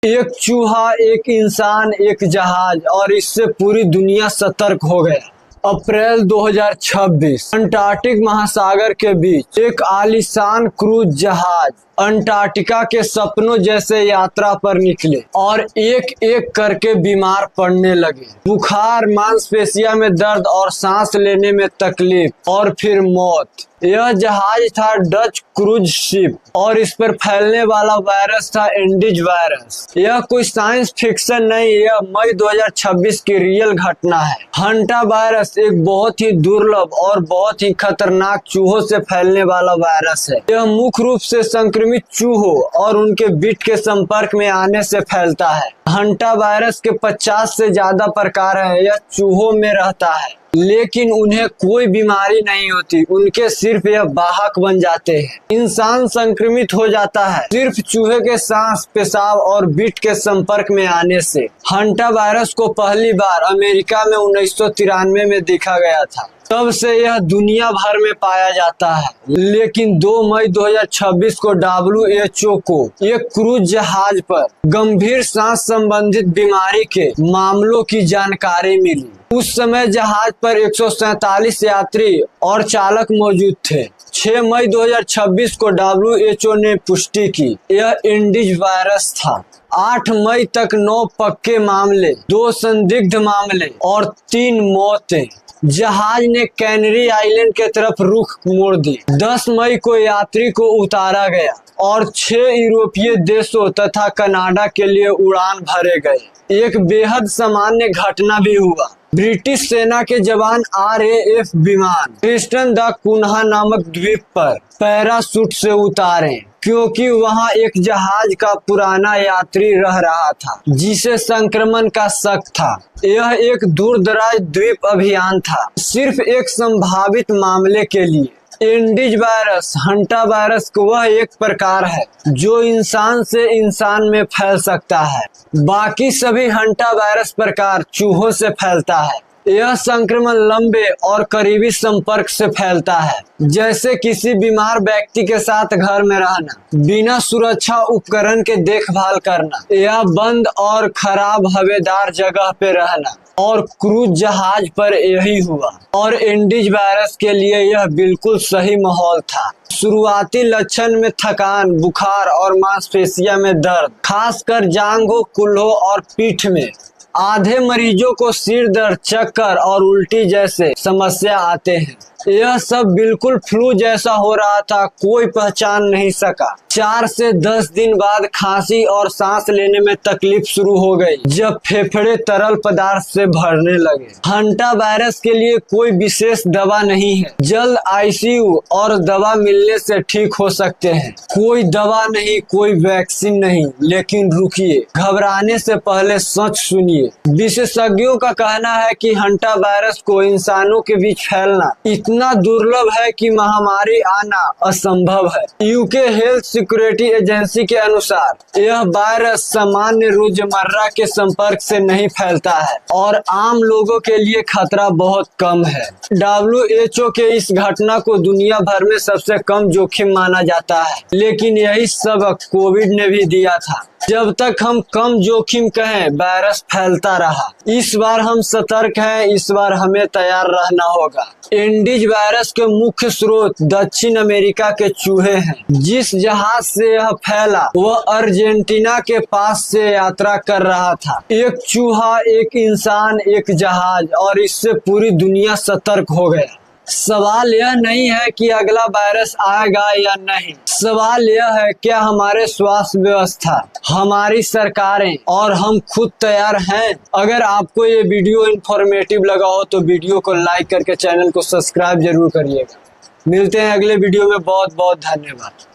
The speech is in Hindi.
एक चूहा, एक इंसान, एक जहाज और इससे पूरी दुनिया सतर्क हो गया। अप्रैल 2026 अंटार्कटिक महासागर के बीच एक आलीशान क्रूज जहाज अंटार्कटिका के सपनों जैसे यात्रा पर निकले और एक एक करके बीमार पड़ने लगे। बुखार, मांसपेशियों में दर्द और सांस लेने में तकलीफ और फिर मौत। यह जहाज था डच क्रूज शिप और इस पर फैलने वाला वायरस था एंडीज वायरस। यह कोई साइंस फिक्शन नहीं, यह मई 2026 की रियल घटना है। हंटा वायरस एक बहुत ही दुर्लभ और बहुत ही खतरनाक चूहों से फैलने वाला वायरस है। यह मुख्य रूप से संक्रमित चूहों और उनके बिट के संपर्क में आने से फैलता है। हंटा वायरस के 50 से ज्यादा प्रकार है। यह चूहों में रहता है लेकिन उन्हें कोई बीमारी नहीं होती, उनके सिर्फ यह वाहक बन जाते हैं। इंसान संक्रमित हो जाता है सिर्फ चूहे के सांस, पेशाब और बिट के संपर्क में आने से। हंटा वायरस को पहली बार अमेरिका में 1993 में देखा गया था। तब से यह दुनिया भर में पाया जाता है, लेकिन 2 मई 2026 को WHO को एक क्रूज जहाज पर गंभीर सांस संबंधित बीमारी के मामलों की जानकारी मिली। उस समय जहाज पर 147 यात्री और चालक मौजूद थे। 6 मई 2026 को WHO ने पुष्टि की यह एंडीज वायरस था। 8 मई तक 9 पक्के मामले, 2 संदिग्ध मामले और 3 मौतें। जहाज ने कैनरी आइलैंड के तरफ रुख मोड़ दी। 10 मई को यात्री को उतारा गया और 6 यूरोपीय देशों तथा कनाडा के लिए उड़ान भरे गए। एक बेहद सामान्य घटना भी हुआ। ब्रिटिश सेना के जवान RAF विमान क्रिस्टन दा कुन्हा नामक द्वीप पर पैराशूट से उतारे क्योंकि वहां एक जहाज का पुराना यात्री रह रहा था जिसे संक्रमण का शक था। यह एक दूरदराज द्वीप अभियान था सिर्फ एक संभावित मामले के लिए। एंडीज वायरस हंटा वायरस का वह एक प्रकार है जो इंसान से इंसान में फैल सकता है। बाकी सभी हंटा वायरस प्रकार चूहों से फैलता है। यह संक्रमण लंबे और करीबी संपर्क से फैलता है, जैसे किसी बीमार व्यक्ति के साथ घर में रहना, बिना सुरक्षा उपकरण के देखभाल करना या बंद और खराब हवादार जगह पे रहना। और क्रूज जहाज पर यही हुआ और एंडीज वायरस के लिए यह बिल्कुल सही माहौल था। शुरुआती लक्षण में थकान, बुखार और मांसपेशियों में दर्द, खासकर जांघों, कूल्हों और पीठ में। आधे मरीजों को सिर दर्द, चक्कर और उल्टी जैसे समस्या आते हैं। यह सब बिल्कुल फ्लू जैसा हो रहा था, कोई पहचान नहीं सका। 4 से 10 दिन बाद खांसी और सांस लेने में तकलीफ शुरू हो गई जब फेफड़े तरल पदार्थ से भरने लगे। हंटा वायरस के लिए कोई विशेष दवा नहीं है, जल्द ICU और दवा मिलने से ठीक हो सकते हैं। कोई दवा नहीं, कोई वैक्सीन नहीं, लेकिन रुकिए, घबराने से पहले सच सुनिए। विशेषज्ञों का कहना है कि हंटा वायरस को इंसानों के बीच फैलना इतना दुर्लभ है कि महामारी आना असंभव है। UK हेल्थ सिक्योरिटी एजेंसी के अनुसार यह वायरस सामान्य रोजमर्रा के संपर्क से नहीं फैलता है और आम लोगों के लिए खतरा बहुत कम है। WHO के इस घटना को दुनिया भर में सबसे कम जोखिम माना जाता है, लेकिन यही सबक कोविड ने भी दिया था। जब तक हम कम जोखिम कहें, वायरस फैलता रहा। इस बार हम सतर्क हैं, इस बार हमें तैयार रहना होगा। एंडीज वायरस के मुख्य स्रोत दक्षिण अमेरिका के चूहे हैं। जिस जहाज से यह फैला वह अर्जेंटीना के पास से यात्रा कर रहा था। एक चूहा, एक इंसान, एक जहाज और इससे पूरी दुनिया सतर्क हो गया। सवाल यह नहीं है कि अगला वायरस आएगा या नहीं, सवाल यह है क्या हमारे स्वास्थ्य व्यवस्था, हमारी सरकारें और हम खुद तैयार हैं। अगर आपको ये वीडियो इंफॉर्मेटिव लगा हो तो वीडियो को लाइक करके चैनल को सब्सक्राइब जरूर करिएगा। मिलते हैं अगले वीडियो में। बहुत बहुत धन्यवाद।